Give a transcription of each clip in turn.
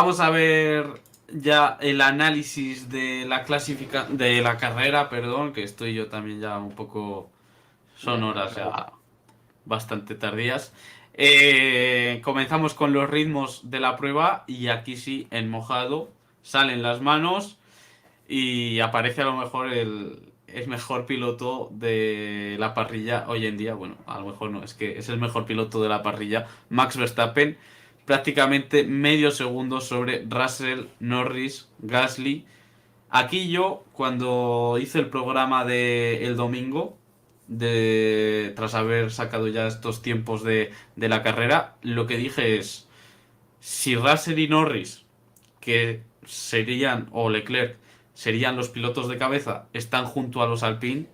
vamos a ver ya el análisis de de la carrera, perdón, que estoy yo también ya un poco. Son Bueno, horas tranquilo. ya bastante tardías. Comenzamos con los ritmos de la prueba y aquí sí, en mojado, salen las manos y aparece a lo mejor el mejor piloto de la parrilla hoy en día. Bueno, a lo mejor no, es que es el mejor piloto de la parrilla, Max Verstappen, prácticamente medio segundo sobre Russell, Norris, Gasly. Aquí yo, cuando hice el programa de el domingo, tras haber sacado ya estos tiempos de la carrera, lo que dije es, si Russell y Norris, que serían, o Leclerc, serían los pilotos de cabeza, están junto a los Alpine,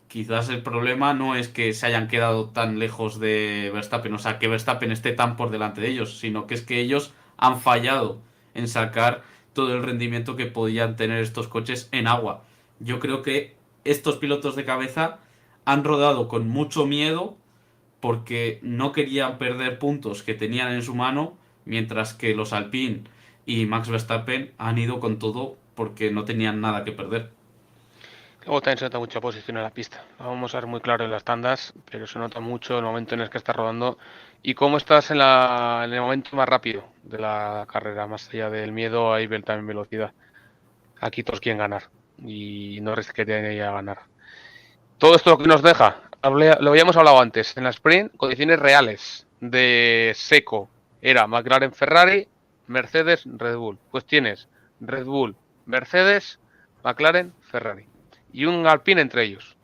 quizás el problema no es que se hayan quedado tan lejos de Verstappen, o sea, que Verstappen esté tan por delante de ellos, sino que es que ellos han fallado en sacar todo el rendimiento que podían tener estos coches en agua. Yo creo que estos pilotos de cabeza han rodado con mucho miedo porque no querían perder puntos que tenían en su mano, mientras que los Alpine y Max Verstappen han ido con todo porque no tenían nada que perder. Luego también se nota mucha posición en la pista. Vamos a ser muy claros en las tandas, pero se nota mucho el momento en el que estás rodando y cómo estás en el momento más rápido de la carrera, más allá del miedo, hay también velocidad. Aquí todos quieren ganar y no es que tienen a ganar. Todo esto lo que nos deja, lo habíamos hablado antes, en la sprint, condiciones reales de seco. Era McLaren Ferrari, Mercedes Red Bull. Pues tienes Red Bull, Mercedes, McLaren Ferrari. Y un Alpine entre ellos.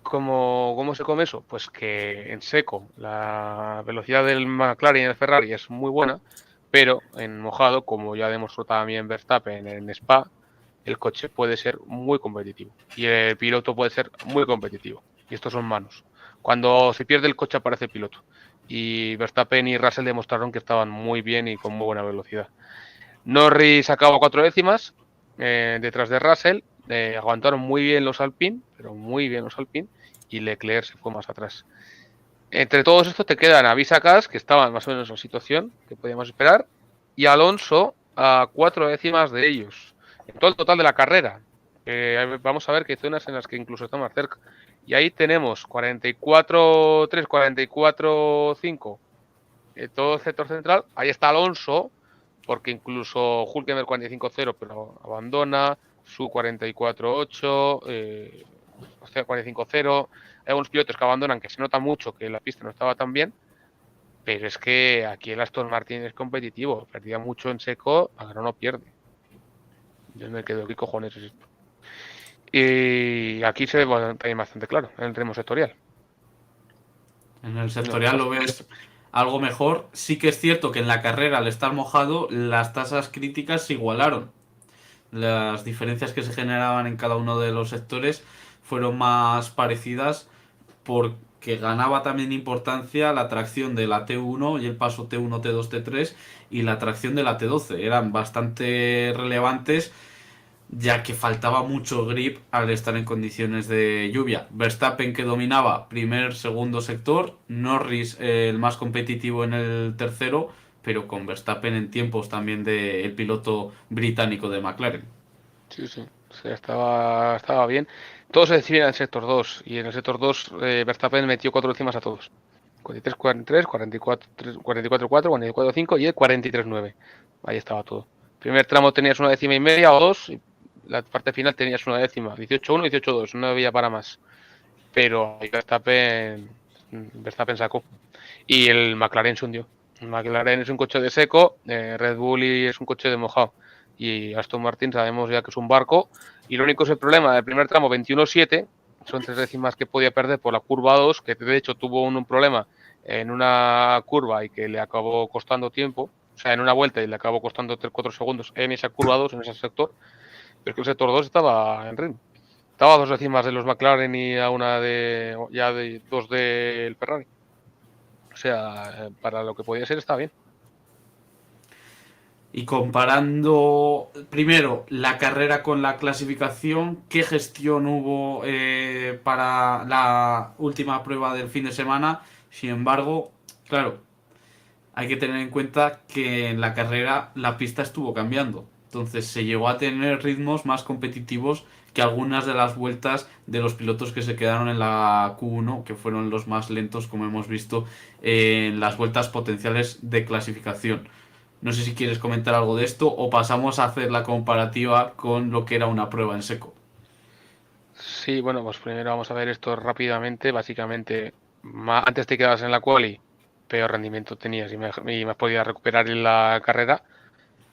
¿Cómo se come eso? Pues que en seco la velocidad del McLaren y del Ferrari es muy buena, pero en mojado, como ya demostró también Verstappen en Spa, el coche puede ser muy competitivo y el piloto puede ser muy competitivo. Y estos son manos. Cuando se pierde el coche aparece el piloto. Y Verstappen y Russell demostraron que estaban muy bien y con muy buena velocidad. Norris acabó 4 décimas detrás de Russell. Aguantaron muy bien los Alpine, pero muy bien los Alpine. Y Leclerc se fue más atrás. Entre todos estos te quedan Avisa Cas, que estaban más o menos en la situación que podíamos esperar, y Alonso a 4 décimas de ellos. En todo el total de la carrera. Vamos a ver que hay zonas en las que incluso está más cerca. Y ahí tenemos 44-3, 44-5, todo el sector central. Ahí está Alonso, porque incluso Hulkenberg 45-0, pero abandona. Su 44-8, o sea, 45-0. Hay algunos pilotos que abandonan, que se nota mucho que la pista no estaba tan bien, pero es que aquí el Aston Martin es competitivo. Perdía mucho en seco, ahora no pierde. Yo me quedo, ¿qué cojones es esto? Y aquí se ve también bastante claro, en el ritmo sectorial. En el Lo que sectorial lo pasa. ves algo mejor. Sí que es cierto que en la carrera, al estar mojado, las tasas críticas se igualaron. Las diferencias que se generaban en cada uno de los sectores fueron más parecidas porque ganaba también importancia la tracción de la T1 y el paso T1, T2, T3 y la tracción de la T12. Eran bastante relevantes ya que faltaba mucho grip al estar en condiciones de lluvia. Verstappen que dominaba primer, segundo sector, Norris el más competitivo en el tercero, pero con Verstappen en tiempos también del piloto británico de McLaren. Sí, sí. O sea, estaba bien. Todo se decide en el sector 2. Y en el sector 2 Verstappen metió 4 décimas a todos. 43-43, 44-4, 44-5 y el 43-9. Ahí estaba todo. Primer tramo tenías 1 décima y media o dos. Y la parte final tenías 1 décima. 18-1, 18-2. No había para más. Pero ahí Verstappen sacó. Y el McLaren se hundió. El McLaren es un coche de seco, Red Bull y es un coche de mojado. Y Aston Martin sabemos ya que es un barco. Y lo único es el problema del primer tramo 21-7. Son 3 décimas que podía perder por la curva 2, que de hecho tuvo un problema en una curva y que le acabó costando tiempo. O sea, en una vuelta y le acabó costando 3-4 segundos en esa curva 2, en ese sector. Pero es que el sector 2 estaba en ritmo. Estaba a 2 décimas de los McLaren y a una de ya de dos del Ferrari. O sea, para lo que podía ser está bien. Y comparando primero la carrera con la clasificación, ¿qué gestión hubo para la última prueba del fin de semana? Sin embargo, claro, hay que tener en cuenta que en la carrera la pista estuvo cambiando. Entonces se llegó a tener ritmos más competitivos que algunas de las vueltas de los pilotos que se quedaron en la Q1, que fueron los más lentos, como hemos visto en las vueltas potenciales de clasificación. No sé si quieres comentar algo de esto o pasamos a hacer la comparativa con lo que era una prueba en seco. Sí, bueno, pues primero vamos a ver esto rápidamente. Básicamente, antes te quedabas en la quali, peor rendimiento tenías y más podías recuperar en la carrera.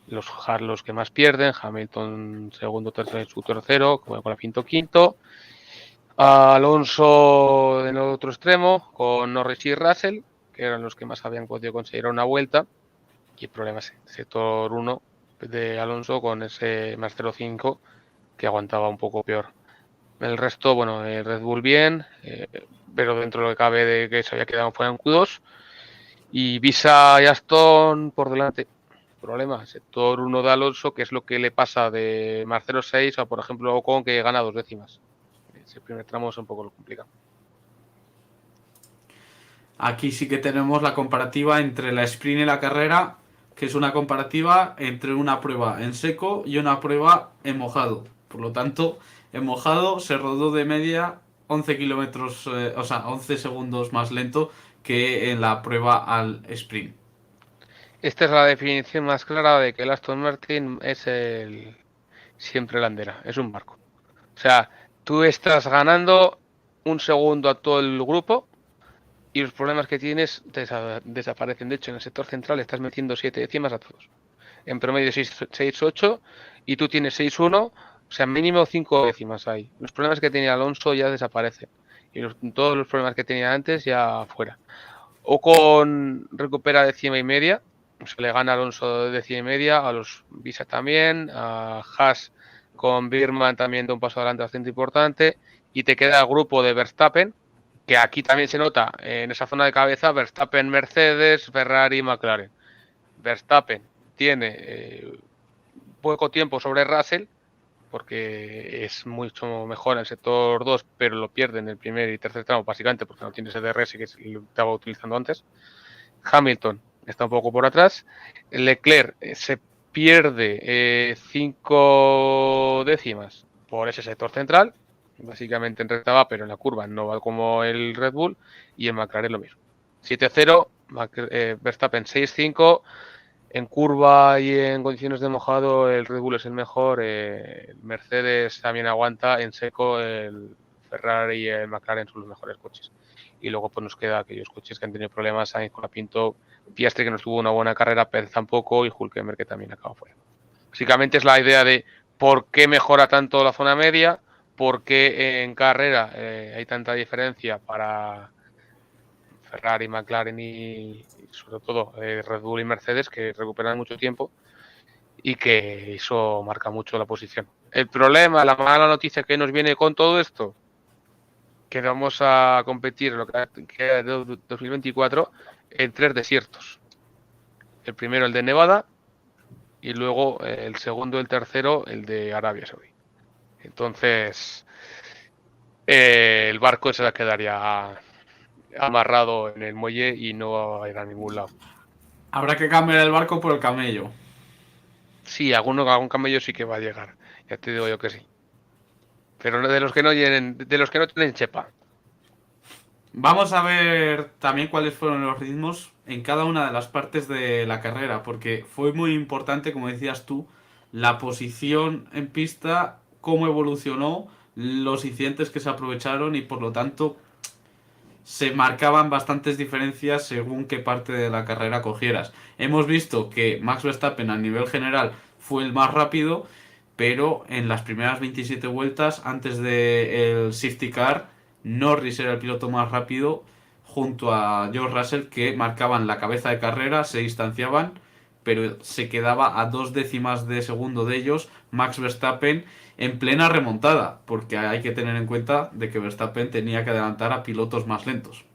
Los que más pierden, Hamilton segundo, tercero, su tercero, con la pinto quinto. Alonso en el otro extremo, con Norris y Russell, que eran los que más habían podido conseguir una vuelta. Y el problema es el sector 1 de Alonso con ese más 0,5 que aguantaba un poco peor. El resto, bueno, Red Bull bien, pero dentro de lo que cabe de que se había quedado fuera en Q2. Y Visa y Aston por delante. Problema, sector 1 de Alonso, que es lo que le pasa de más 0,6 a, por ejemplo, Ocon, que gana 2 décimas. Ese primer tramo es un poco lo complicado. Aquí sí que tenemos la comparativa entre la sprint y la carrera, que es una comparativa entre una prueba en seco y una prueba en mojado. Por lo tanto, en mojado se rodó de media 11 kilómetros, o sea, 11 segundos más lento que en la prueba al sprint. Esta es la definición más clara de que el Aston Martin es siempre la bandera, es un barco. O sea, tú estás ganando un segundo a todo el grupo y los problemas que tienes desaparecen. De hecho, en el sector central estás metiendo 7 décimas a todos. En promedio 6,8 y tú tienes 6,1, o sea, mínimo 5 décimas ahí. Los problemas que tenía Alonso ya desaparecen y todos los problemas que tenía antes ya fuera. Ocon recupera décima y media, se le gana a Alonso décima y media, a los Visa también, a Haas con Birman también da un paso adelante bastante importante y te queda el grupo de Verstappen, que aquí también se nota en esa zona de cabeza, Verstappen, Mercedes, Ferrari, McLaren. Verstappen tiene poco tiempo sobre Russell, porque es mucho mejor en el sector 2, pero lo pierde en el primer y tercer tramo, básicamente porque no tiene ese DRS que estaba utilizando antes. Hamilton está un poco por atrás. Leclerc se pierde 5 décimas por ese sector central, básicamente en recta va, pero en la curva no va como el Red Bull, y en McLaren lo mismo. 7-0, Verstappen 6-5. En curva y en condiciones de mojado el Red Bull es el mejor, el Mercedes también aguanta, en seco el Ferrari y el McLaren son los mejores coches. Y luego pues nos queda aquellos coches que han tenido problemas, Sainz, Colapinto, Piastri que no tuvo una buena carrera, Pérez tampoco y Hülkenberg que también acaba fuera. Básicamente es la idea de por qué mejora tanto la zona media, por qué en carrera hay tanta diferencia para Ferrari, McLaren y sobre todo Red Bull y Mercedes, que recuperan mucho tiempo y que eso marca mucho la posición. El problema, la mala noticia que nos viene con todo esto, que vamos a competir en lo que queda de 2024 en 3 desiertos. El primero el de Nevada y luego el segundo y el tercero el de Arabia Saudí. Entonces el barco se quedaría amarrado en el muelle y no va a ir a ningún lado. Habrá que cambiar el barco por el camello. Sí, algún camello sí que va a llegar. Ya te digo yo que sí. Pero de los que no tienen chepa. Vamos a ver también cuáles fueron los ritmos en cada una de las partes de la carrera, porque fue muy importante, como decías tú, la posición en pista, cómo evolucionó, los incidentes que se aprovecharon y por lo tanto se marcaban bastantes diferencias según qué parte de la carrera cogieras. Hemos visto que Max Verstappen a nivel general fue el más rápido, pero en las primeras 27 vueltas, antes del safety car, Norris era el piloto más rápido junto a George Russell, que marcaban la cabeza de carrera, se distanciaban, pero se quedaba a 2 décimas de segundo de ellos Max Verstappen en plena remontada, porque hay que tener en cuenta de que Verstappen tenía que adelantar a pilotos más lentos.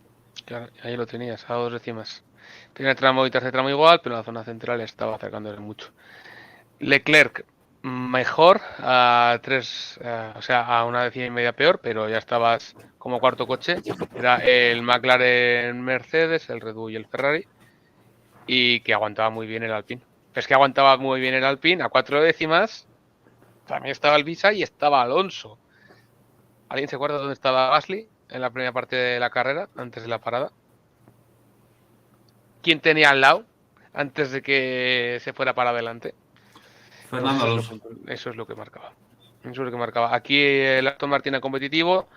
Claro, ahí lo tenías, a 2 décimas. Primer tramo y tercer tramo igual, pero en la zona central estaba acercándole mucho. Leclerc mejor, o sea, a 1,5 décima peor, pero ya estabas como cuarto coche. Era el McLaren Mercedes, el Red Bull y el Ferrari. y que aguantaba muy bien el Alpine. Pero es que aguantaba muy bien el Alpine a 4 décimas. También estaba el Visa y estaba Alonso. ¿Alguien se acuerda dónde estaba Gasly en la primera parte de la carrera, antes de la parada? ¿Quién tenía al lado antes de que se fuera para adelante? Pues Fernando Alonso. eso es lo que marcaba. Eso es lo que marcaba. Aquí el Aston Martin era competitivo,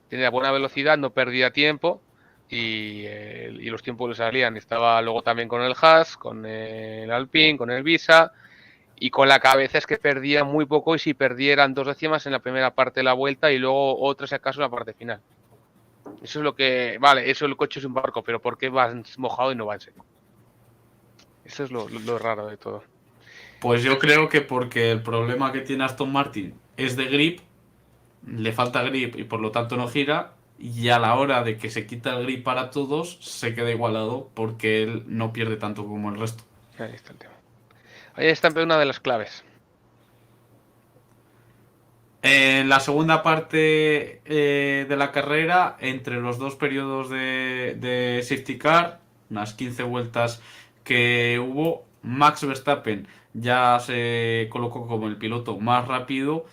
tenía buena velocidad, no perdía tiempo y los tiempos le salían. Estaba luego también con el Haas, con el Alpine, con el Visa y con la cabeza es que perdía muy poco y si perdieran 2 décimas en la primera parte de la vuelta y luego otra si acaso en la parte final. Eso es lo que... Vale, eso el coche es un barco, pero ¿por qué va mojado y no va en seco? Eso es lo raro de todo. Pues yo creo que porque el problema que tiene Aston Martin es de grip, le falta grip y por lo tanto no gira, y a la hora de que se quita el grip para todos, se queda igualado porque él no pierde tanto como el resto. Ahí está el tema. Ahí está una de las claves. En la segunda parte de la carrera, entre los dos periodos de safety car, unas 15 vueltas que hubo, Max Verstappen ya se colocó como el piloto más rápido,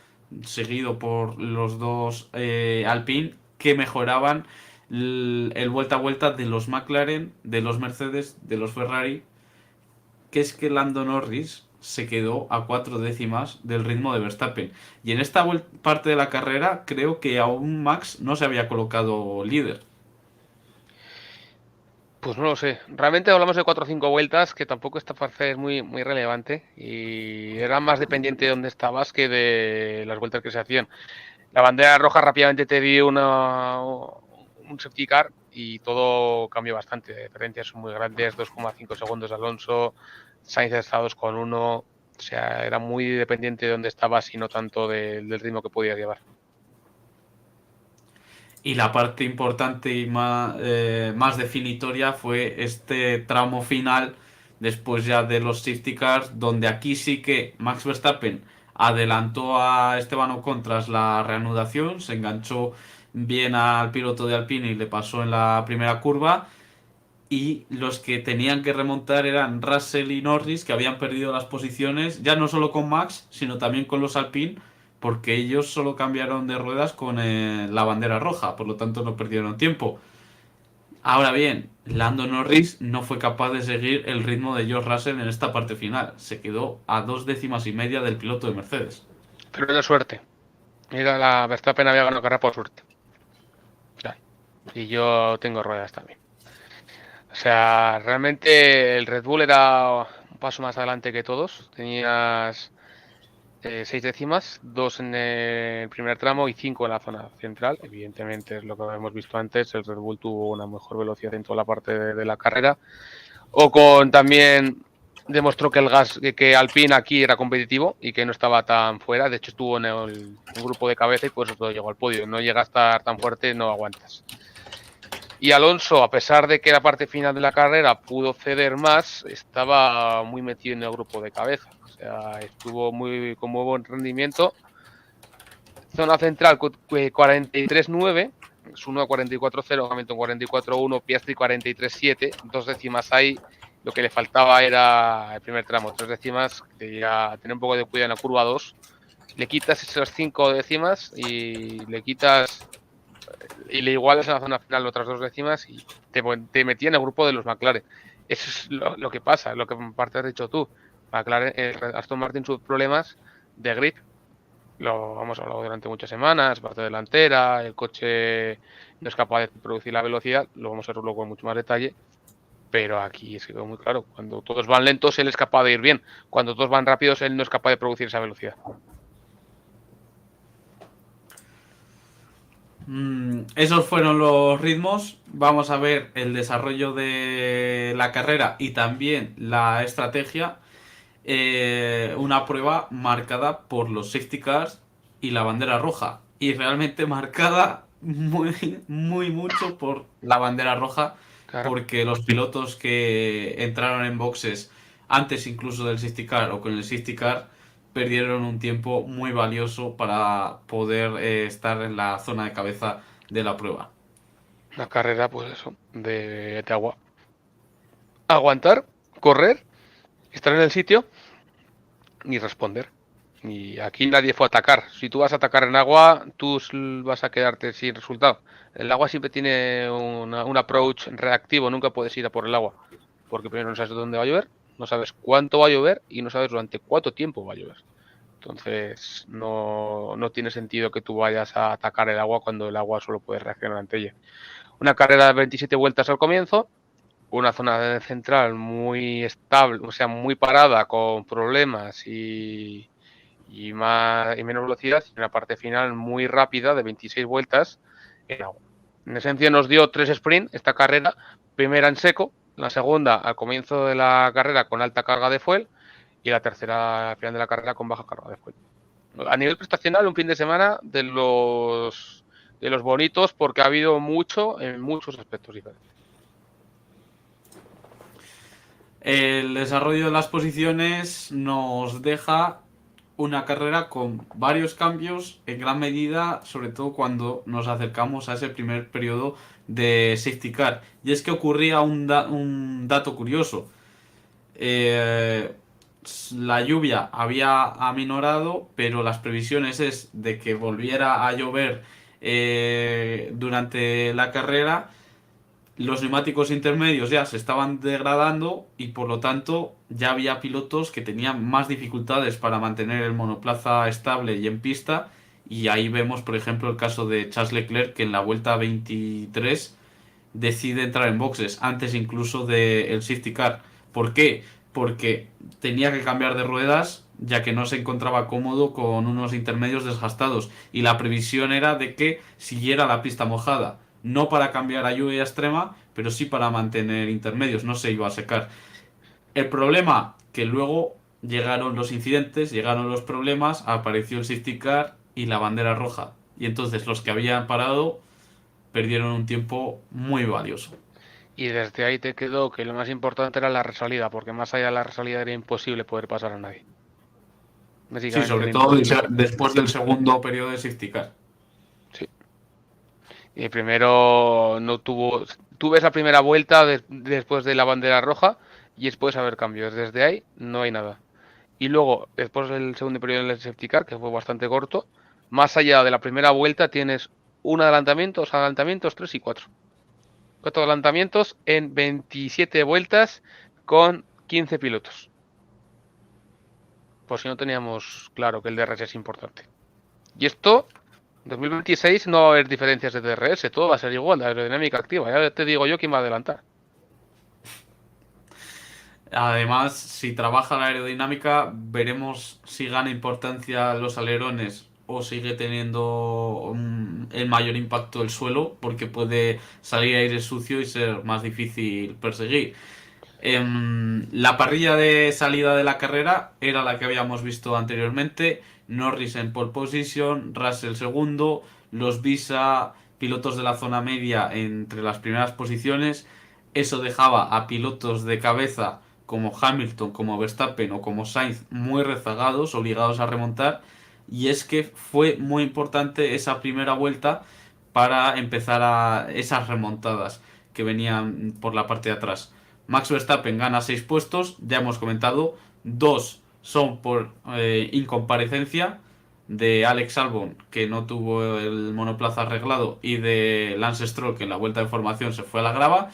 seguido por los dos Alpine, que mejoraban el vuelta a vuelta de los McLaren, de los Mercedes, de los Ferrari, que es que Lando Norris se quedó a 4 décimas del ritmo de Verstappen. Y en esta parte de la carrera creo que aún Max no se había colocado líder. Pues no lo sé. Realmente hablamos de 4 o 5 vueltas, que tampoco esta parte es muy relevante y era más dependiente de dónde estabas que de las vueltas que se hacían. La bandera roja rápidamente te dio un safety car y todo cambió bastante. Diferencias son muy grandes, 2,5 segundos de Alonso, Sainz está 2,1. O sea, era muy dependiente de dónde estabas y no tanto del ritmo que podías llevar. Y la parte importante y más definitoria fue este tramo final, después ya de los safety cars, donde aquí sí que Max Verstappen adelantó a Esteban Ocon tras la reanudación, se enganchó bien al piloto de Alpine y le pasó en la primera curva. Y los que tenían que remontar eran Russell y Norris, que habían perdido las posiciones, ya no solo con Max, sino también con los Alpine, porque ellos solo cambiaron de ruedas con la bandera roja, por lo tanto no perdieron tiempo. Ahora bien, Lando Norris no fue capaz de seguir el ritmo de George Russell en esta parte final, se quedó a 2 décimas y media del piloto de Mercedes. Pero era suerte. Era la Verstappen había ganado carrera por suerte. Claro. Y yo tengo ruedas también. O sea, realmente el Red Bull era un paso más adelante que todos. Tenías 6 décimas, 2 en el primer tramo y 5 en la zona central. Evidentemente es lo que hemos visto antes. El Red Bull tuvo una mejor velocidad en toda la parte de la carrera. Ocon también demostró que el gas, que Alpine aquí era competitivo y que no estaba tan fuera. De hecho, estuvo en un grupo de cabeza y por eso todo llegó al podio. No llega a estar tan fuerte, no aguantas. Y Alonso, a pesar de que la parte final de la carrera pudo ceder más, estaba muy metido en el grupo de cabeza. O sea, estuvo con muy buen rendimiento. Zona central 43.9, Suno a 44.0, Hamilton 44.1, Piastri 43.7, 2 décimas ahí. Lo que le faltaba era el primer tramo, 3 décimas, que ya tener un poco de cuidado en la curva 2. Le quitas esas 5 décimas y le quitas y le igualas en la zona final otras 2 décimas y te metía en el grupo de los McLaren. Eso es lo que pasa, lo que en parte has dicho tú. McLaren, Aston Martin sus problemas de grip, lo hemos hablado durante muchas semanas, parte delantera, el coche no es capaz de producir la velocidad, lo vamos a ver luego con mucho más detalle, pero aquí es que quedó muy claro, cuando todos van lentos él es capaz de ir bien, cuando todos van rápidos él no es capaz de producir esa velocidad. Esos fueron los ritmos. Vamos a ver el desarrollo de la carrera y también la estrategia. Una prueba marcada por los safety cars y la bandera roja. Y realmente marcada muy mucho por la bandera roja. Claro. Porque los pilotos que entraron en boxes antes incluso del safety car o con el safety car perdieron un tiempo muy valioso para poder estar en la zona de cabeza de la prueba. Una carrera, pues eso, de agua. Aguantar, correr, estar en el sitio y responder. Y aquí nadie fue a atacar. Si tú vas a atacar en agua, tú vas a quedarte sin resultado. El agua siempre tiene un approach reactivo, nunca puedes ir a por el agua. Porque primero no sabes dónde va a llover, no sabes cuánto va a llover y no sabes durante cuánto tiempo va a llover. Entonces no tiene sentido que tú vayas a atacar el agua cuando el agua solo puede reaccionar ante ella. Una carrera de 27 vueltas al comienzo, una zona central muy estable, o sea, muy parada, con problemas y menos velocidad, y una parte final muy rápida de 26 vueltas en agua. En esencia nos dio 3 sprints esta carrera, primera en seco, la segunda al comienzo de la carrera con alta carga de fuel y la tercera al final de la carrera con baja carga de fuel. A nivel prestacional, un fin de semana de los bonitos porque ha habido mucho en muchos aspectos diferentes. El desarrollo de las posiciones nos deja una carrera con varios cambios en gran medida, sobre todo cuando nos acercamos a ese primer periodo de safety car. Y es que ocurría un dato curioso. Eh, la lluvia había aminorado, pero las previsiones es de que volviera a llover durante la carrera. Los neumáticos intermedios ya se estaban degradando y por lo tanto ya había pilotos que tenían más dificultades para mantener el monoplaza estable y en pista. Y ahí vemos, por ejemplo, el caso de Charles Leclerc, que en la vuelta 23 decide entrar en boxes antes incluso del safety car. ¿Por qué? Porque tenía que cambiar de ruedas ya que no se encontraba cómodo con unos intermedios desgastados y la previsión era de que siguiera la pista mojada, no para cambiar a lluvia extrema, pero sí para mantener intermedios, no se iba a secar. El problema que luego llegaron los incidentes, llegaron los problemas, apareció el safety car y la bandera roja. Y entonces los que habían parado perdieron un tiempo muy valioso. Y desde ahí te quedó que lo más importante era la resalida, porque más allá de la resalida era imposible poder pasar a nadie. Sí, Básicamente sobre era todo imposible. después del segundo periodo de safety car. Sí. Y primero no tuvo. Tú ves la primera vuelta después de la bandera roja y después haber cambios. Desde ahí no hay nada. Y luego, después del segundo periodo del safety car, que fue bastante corto, más allá de la primera vuelta tienes un adelantamiento, dos adelantamientos, 3 y 4. 4 adelantamientos en 27 vueltas con 15 pilotos. Por si no teníamos claro que el DRS es importante. Y esto, en 2026 no va a haber diferencias de DRS, todo va a ser igual, la aerodinámica activa. Ya te digo yo quién va a adelantar. Además, si trabaja la aerodinámica, veremos si gana importancia los alerones o sigue teniendo el mayor impacto el suelo, porque puede salir aire sucio y ser más difícil perseguir. La parrilla de salida de la carrera era la que habíamos visto anteriormente. Norris en pole position, Russell segundo, los Visa, pilotos de la zona media entre las primeras posiciones. Eso dejaba a pilotos de cabeza como Hamilton, como Verstappen o como Sainz muy rezagados, obligados a remontar. Y es que fue muy importante esa primera vuelta para empezar a esas remontadas que venían por la parte de atrás. Max Verstappen gana 6 puestos, ya hemos comentado, 2 son por incomparecencia de Alex Albon, que no tuvo el monoplaza arreglado, y de Lance Stroll, que en la vuelta de formación se fue a la grava.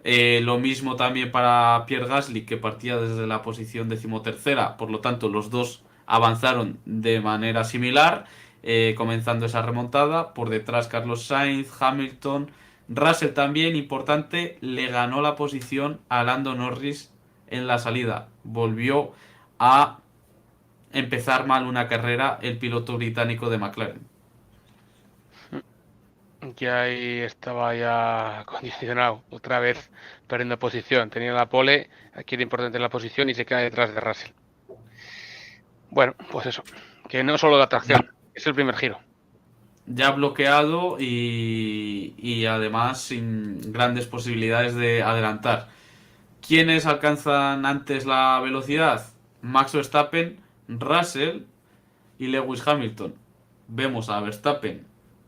Lo mismo también para Pierre Gasly, que partía desde la posición decimotercera, por lo tanto los dos avanzaron de manera similar, comenzando esa remontada. Por detrás Carlos Sainz, Hamilton, Russell también, importante, le ganó la posición a Lando Norris en la salida. Volvió a empezar mal una carrera el piloto británico de McLaren. Ya ahí estaba ya condicionado, otra vez perdiendo posición. Tenía la pole, aquí era importante la posición y se queda detrás de Russell. Bueno, pues eso, que no solo la tracción, es el primer giro. Ya bloqueado y además sin grandes posibilidades de adelantar. ¿Quiénes alcanzan antes la velocidad? Max Verstappen, Russell y Lewis Hamilton. Vemos a Verstappen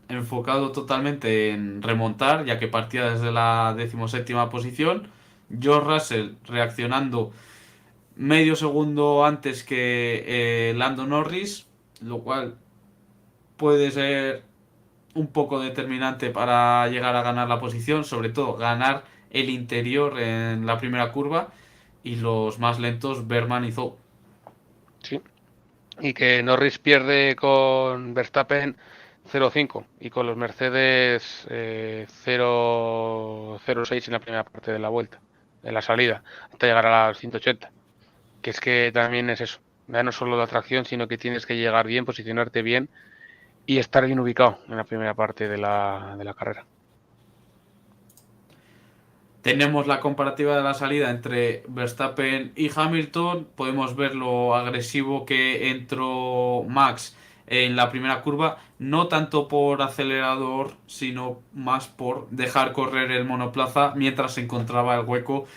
enfocado totalmente en remontar, ya que partía desde la 17ª posición, George Russell reaccionando medio segundo antes que Lando Norris, lo cual puede ser un poco determinante para llegar a ganar la posición, sobre todo ganar el interior en la primera curva y los más lentos Berman y Zhou. Sí. Y que Norris pierde con Verstappen 0,5 y con los Mercedes 0,06 en la primera parte de la vuelta, en la salida, hasta llegar a los 180. Que es que también es eso, ya no solo la atracción, sino que tienes que llegar bien, posicionarte bien y estar bien ubicado en la primera parte de la carrera. Tenemos la comparativa de la salida entre Verstappen y Hamilton. Podemos ver lo agresivo que entró Max en la primera curva, no tanto por acelerador, sino más por dejar correr el monoplaza mientras se encontraba el hueco,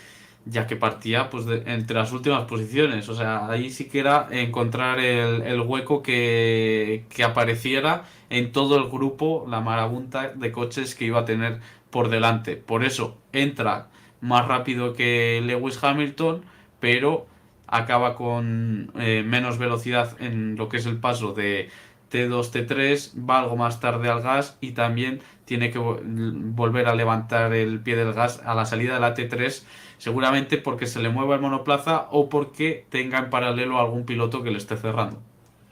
ya que partía pues entre las últimas posiciones. O sea, ahí sí que era encontrar el hueco que apareciera en todo el grupo, la marabunta de coches que iba a tener por delante. Por eso entra más rápido que Lewis Hamilton, pero acaba con menos velocidad en lo que es el paso de T2, T3, va algo más tarde al gas y también tiene que volver a levantar el pie del gas a la salida de la T3, seguramente porque se le mueva el monoplaza o porque tenga en paralelo algún piloto que le esté cerrando.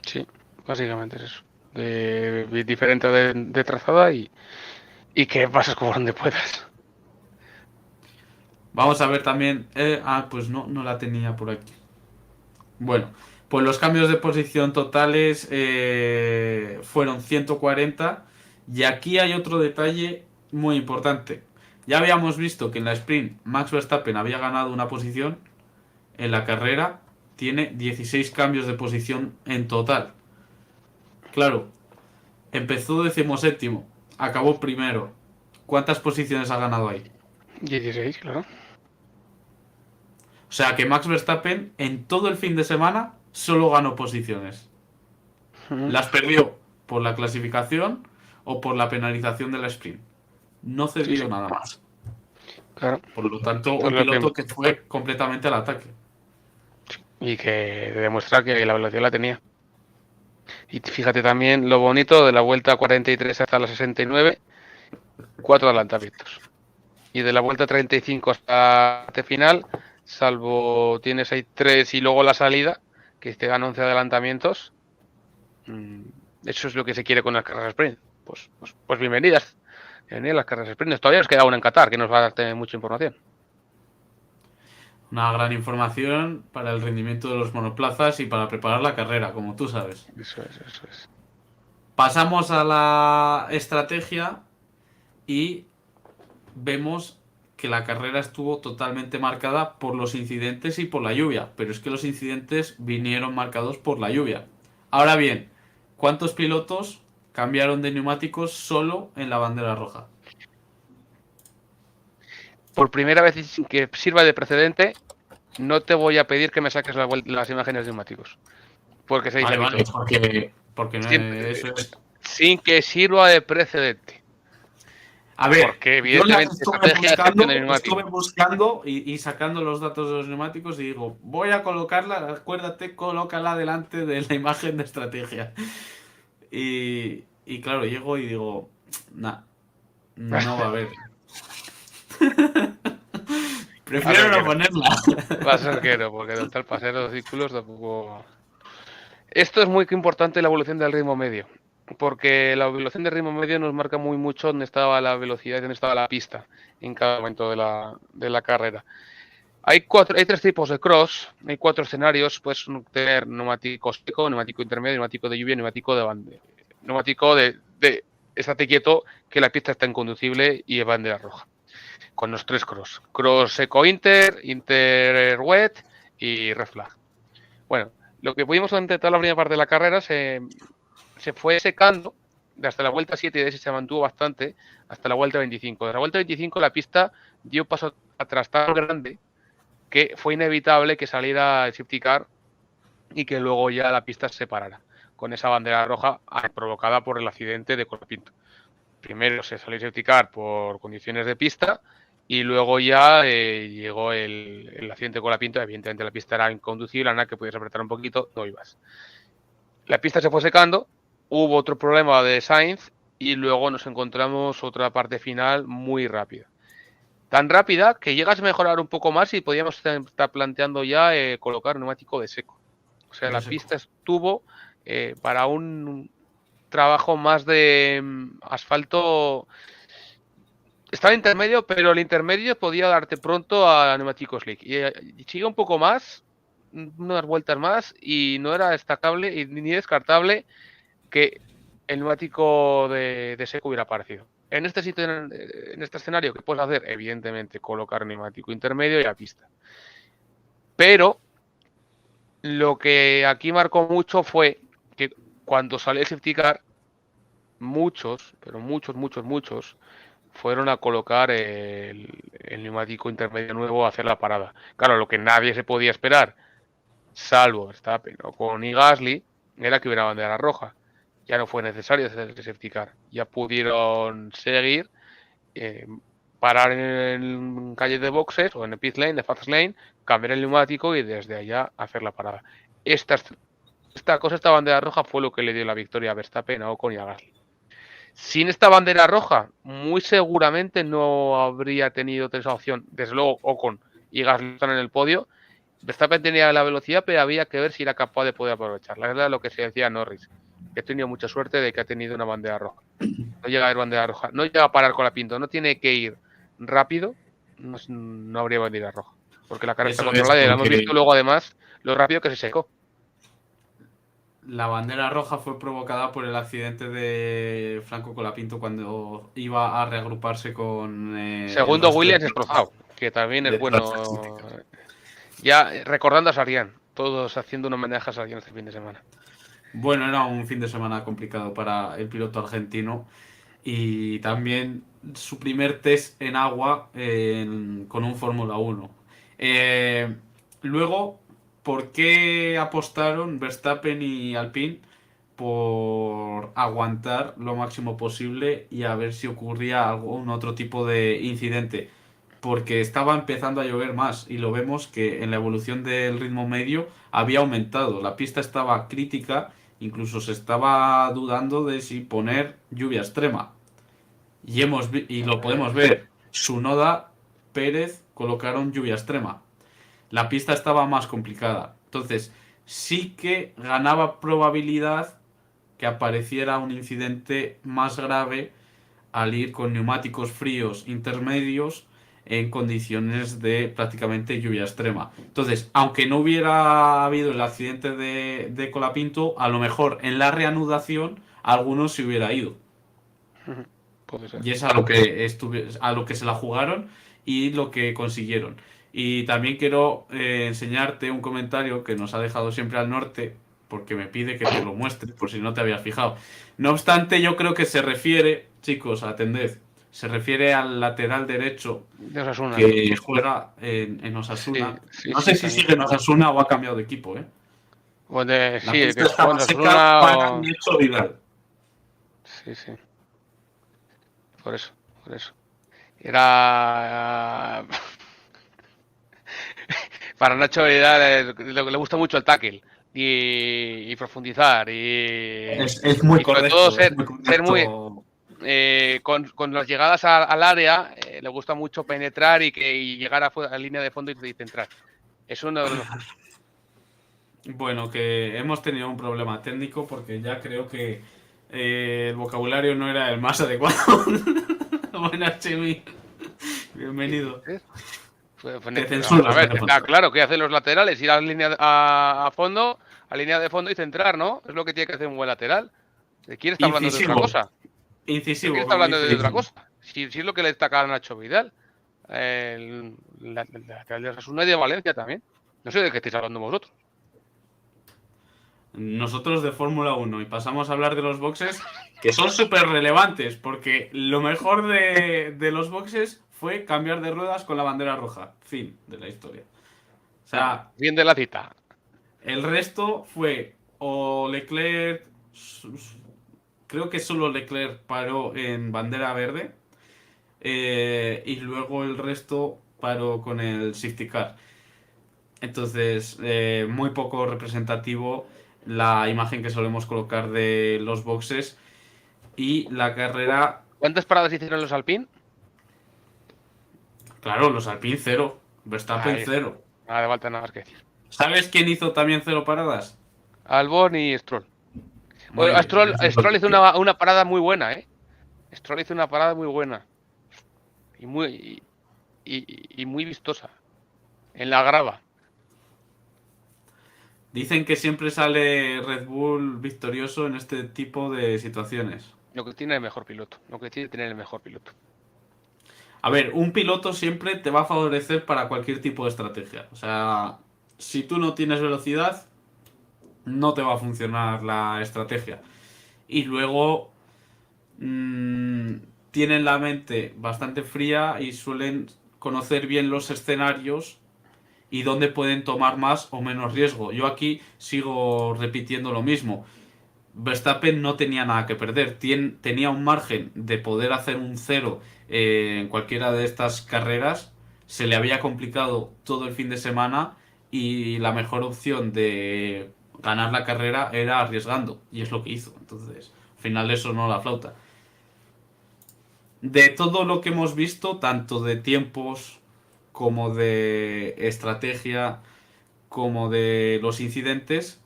Sí, básicamente es eso. Diferente de trazada y que pases por donde puedas. Vamos a ver también. Pues no, no la tenía por aquí. Bueno, pues los cambios de posición totales fueron 140. Y aquí hay otro detalle muy importante. Ya habíamos visto que en la sprint Max Verstappen había ganado una posición. En la carrera tiene 16 cambios de posición en total. Claro, empezó 17º, acabó primero. ¿Cuántas posiciones ha ganado ahí? 16, claro. O sea que Max Verstappen en todo el fin de semana solo ganó posiciones. Las perdió por la clasificación o por la penalización de la sprint. No Sí, cedió sí, nada más. claro. Por lo tanto, Es un lo que, piloto que fue completamente al ataque. y que demuestra que la velocidad la tenía. Y fíjate también lo bonito de la vuelta 43 hasta la 69, 4 adelantamientos. Y de la vuelta 35 hasta la parte final, salvo tienes ahí 3 y luego la salida, que te dan 11 adelantamientos. Eso es lo que se quiere con las carreras sprint. Pues bienvenidas. Bienvenidas las carreras sprint. Todavía nos queda una en Qatar, que nos va a dar tener mucha información. Una gran información para el rendimiento de los monoplazas y para preparar la carrera, como tú sabes. Eso es, eso es. Pasamos a la estrategia y vemos que la carrera estuvo totalmente marcada por los incidentes y por la lluvia, pero es que los incidentes vinieron marcados por la lluvia. Ahora bien, ¿cuántos pilotos cambiaron de neumáticos solo en la bandera roja? Por primera vez y sin que sirva de precedente, no te voy a pedir que me saques las imágenes de neumáticos. Porque se dice Vale, aquí vale, todo. porque no, Sin, eso es. sin que sirva de precedente. A ver, Porque yo las evidentemente estrategia de gestión de estuve neumáticos. buscando y sacando los datos de los neumáticos y digo, voy a colocarla, acuérdate, colócala delante de la imagen de estrategia. Y claro, llego y digo, nah, no va a haber. Va a ser Prefiero que no no. ponerla. Va a ser que no, porque tal paseo de círculos tampoco. Esto es muy importante la evolución del ritmo medio. Porque la evolución del ritmo medio nos marca muy mucho dónde estaba la velocidad y dónde estaba la pista en cada momento de la carrera. Hay tres tipos de cross, hay 4 escenarios. Puedes tener neumático seco, neumático intermedio, neumático de lluvia, neumático de bandera. Neumático de estate quieto, que la pista está inconducible y es bandera roja. Con los 3 cross. Cross seco inter wet y red flag. Bueno, lo que pudimos durante toda la primera parte de la carrera se fue secando hasta la vuelta 7 y de ese se mantuvo bastante hasta la vuelta 25. De la vuelta 25 la pista dio paso atrás tan grande que fue inevitable que saliera el safety car y que luego ya la pista se separara con esa bandera roja provocada por el accidente de Colapinto. Primero se salió el safety car por condiciones de pista Y luego ya llegó el accidente con la Pinto. Evidentemente la pista era inconducible, nada que podías apretar un poquito, no ibas. La pista se fue secando, hubo otro problema de Sainz y luego nos encontramos otra parte final muy rápida. Tan rápida que llegas a mejorar un poco más y podíamos estar planteando ya colocar neumático de seco. O sea, la pista estuvo para un trabajo más de asfalto. Estaba intermedio, pero el intermedio podía darte pronto a neumáticos slick. Y sigue un poco más, unas vueltas más, y no era destacable ni descartable que el neumático de seco hubiera aparecido. En este sitio, en este escenario, ¿qué puedes hacer? Evidentemente, colocar neumático intermedio y a pista. Pero lo que aquí marcó mucho fue que cuando salió el safety car, muchos, pero muchos, fueron a colocar el neumático intermedio nuevo a hacer la parada. Claro, lo que nadie se podía esperar, salvo Verstappen o con Gasly, era que hubiera bandera roja. Ya no fue necesario hacer el safety car. Ya pudieron seguir, parar en calle de boxes o en el pit lane, de fast lane, cambiar el neumático y desde allá hacer la parada. Esta cosa, esta bandera roja, fue lo que le dio la victoria a Verstappen, a Ocon y a Gasly. Sin esta bandera roja, muy seguramente no habría tenido esa opción. Desde luego, Ocon y Gasly están en el podio. Verstappen tenía la velocidad, pero había que ver si era capaz de poder aprovecharla. Es verdad lo que se decía a Norris, que ha tenido mucha suerte de que ha tenido una bandera roja. No llega a haber bandera roja, no llega a parar con la Pinto, no tiene que ir rápido, no habría bandera roja. Porque la carrera está controlada y la hemos visto luego además lo rápido que se secó. La bandera roja fue provocada por el accidente de Franco Colapinto cuando iba a reagruparse con... Segundo Williams destrozado, que también es bueno. Ya recordando a Sarrián, todos haciendo un homenaje a Sarrián este fin de semana. Bueno, era un fin de semana complicado para el piloto argentino y también su primer test en agua con un Fórmula 1. Luego, ¿por qué apostaron Verstappen y Alpine? Por aguantar lo máximo posible y a ver si ocurría algún otro tipo de incidente. Porque estaba empezando a llover más y lo vemos que en la evolución del ritmo medio había aumentado. La pista estaba crítica, incluso se estaba dudando de si poner lluvia extrema. Y lo podemos ver. Tsunoda, Pérez colocaron lluvia extrema. La pista estaba más complicada. Entonces, sí que ganaba probabilidad que apareciera un incidente más grave al ir con neumáticos fríos intermedios en condiciones de prácticamente lluvia extrema. Entonces, aunque no hubiera habido el accidente de Colapinto, a lo mejor en la reanudación alguno se hubiera ido. Puede ser. Y es a lo que se la jugaron y lo que consiguieron. Y también quiero enseñarte un comentario que nos ha dejado siempre al norte, porque me pide que te lo muestre, por si no te habías fijado. No obstante, yo creo que se refiere, chicos, atended, se refiere al lateral derecho De Osasuna, que juega en Osasuna. No sé si sigue en Osasuna o ha cambiado de equipo, ¿eh? Bueno, La sí, pista que estaba juega en seca Osasuna. para Nacho Vidal. Sí. Por eso. Era. Para Nacho Vidal le gusta mucho el tackle y profundizar Es muy y sobre correcto. todo Es muy correcto. ser muy con las llegadas al área, le gusta mucho penetrar y llegar a línea de fondo y centrar. Es uno de los mejores. Bueno, que hemos tenido un problema técnico porque ya creo que el vocabulario no era el más adecuado. Buenas, Chemi. Bienvenido. Te censuro, a ver, está claro que hacen los laterales, ir a línea a fondo, a línea de fondo y centrar, ¿no? Es lo que tiene que hacer un buen lateral. ¿Quién está hablando de otra cosa? Incisivo. ¿Quién está hablando de otra cosa? Si es lo que le destaca a Nacho Vidal. El lateral de Osasuna y de Valencia también. No sé de qué estáis hablando vosotros. Nosotros de Fórmula 1 y pasamos a hablar de los boxes, que son súper relevantes, porque lo mejor de los boxes fue cambiar de ruedas con la bandera roja. Fin de la historia. O sea, bien de la cita. El resto fue o Leclerc, creo que solo Leclerc paró en bandera verde, y luego el resto paró con el safety car. Entonces, muy poco representativo la imagen que solemos colocar de los boxes y la carrera. ¿Cuántas paradas hicieron los Alpine? Claro, los Alpine cero, Verstappen Ahí está. cero. Nada de falta nada más que decir. ¿Sabes quién hizo también cero paradas? Albon y Stroll. Muy bien. Stroll hizo una parada muy buena, ¿eh? Stroll hizo una parada muy buena. Y muy vistosa. En la grava. Dicen que siempre sale Red Bull victorioso en este tipo de situaciones. Lo que tiene el mejor piloto. Lo que tiene tener el mejor piloto. A ver, un piloto siempre te va a favorecer para cualquier tipo de estrategia. O sea, si tú no tienes velocidad, no te va a funcionar la estrategia. Y luego tienen la mente bastante fría y suelen conocer bien los escenarios y dónde pueden tomar más o menos riesgo. Yo aquí sigo repitiendo lo mismo. Verstappen no tenía nada que perder. Tenía un margen de poder hacer un cero en cualquiera de estas carreras. Se le había complicado todo el fin de semana y la mejor opción de ganar la carrera era arriesgando. Y es lo que hizo. Entonces, al final eso no la flauta. De todo lo que hemos visto, tanto de tiempos como de estrategia, como de los incidentes,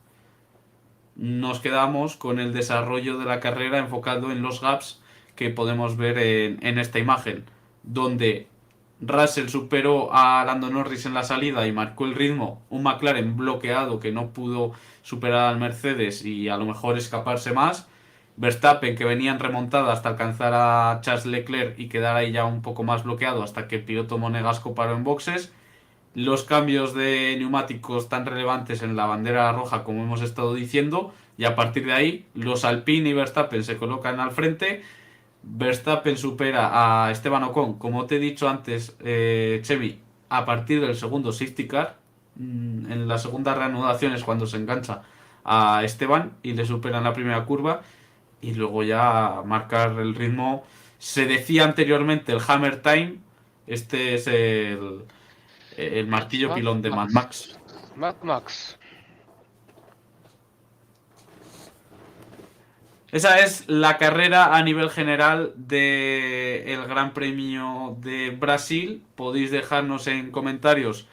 nos quedamos con el desarrollo de la carrera enfocado en los gaps que podemos ver en esta imagen, donde Russell superó a Lando Norris en la salida y marcó el ritmo, un McLaren bloqueado que no pudo superar al Mercedes y a lo mejor escaparse más, Verstappen que venía en remontada hasta alcanzar a Charles Leclerc y quedar ahí ya un poco más bloqueado hasta que el piloto monegasco paró en boxes, los cambios de neumáticos tan relevantes en la bandera roja como hemos estado diciendo, y a partir de ahí los Alpine y Verstappen se colocan al frente. Verstappen supera a Esteban Ocon, como te he dicho antes, Chevy, a partir del segundo safety car. En la segunda reanudación es cuando se engancha a Esteban y le supera en la primera curva y luego ya marcar el ritmo. Se decía anteriormente el Hammer Time, este es el martillo Mad pilón de Mad Max. Max. Mad Max. Esa es la carrera a nivel general del Gran Premio de Brasil. Podéis dejarnos en comentarios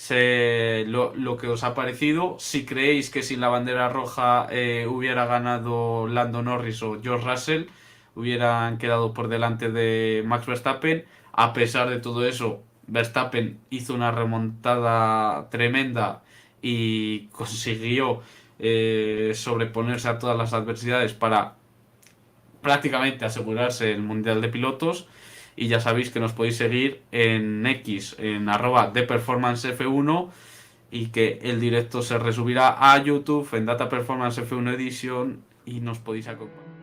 lo que os ha parecido. Si creéis que sin la bandera roja hubiera ganado Lando Norris o George Russell, hubieran quedado por delante de Max Verstappen. A pesar de todo eso, Verstappen hizo una remontada tremenda y consiguió sobreponerse a todas las adversidades para prácticamente asegurarse el Mundial de Pilotos. Y ya sabéis que nos podéis seguir en X, en @ThePerformanceF1, y que el directo se resubirá a YouTube en Data Performance F1 Edition y nos podéis acompañar.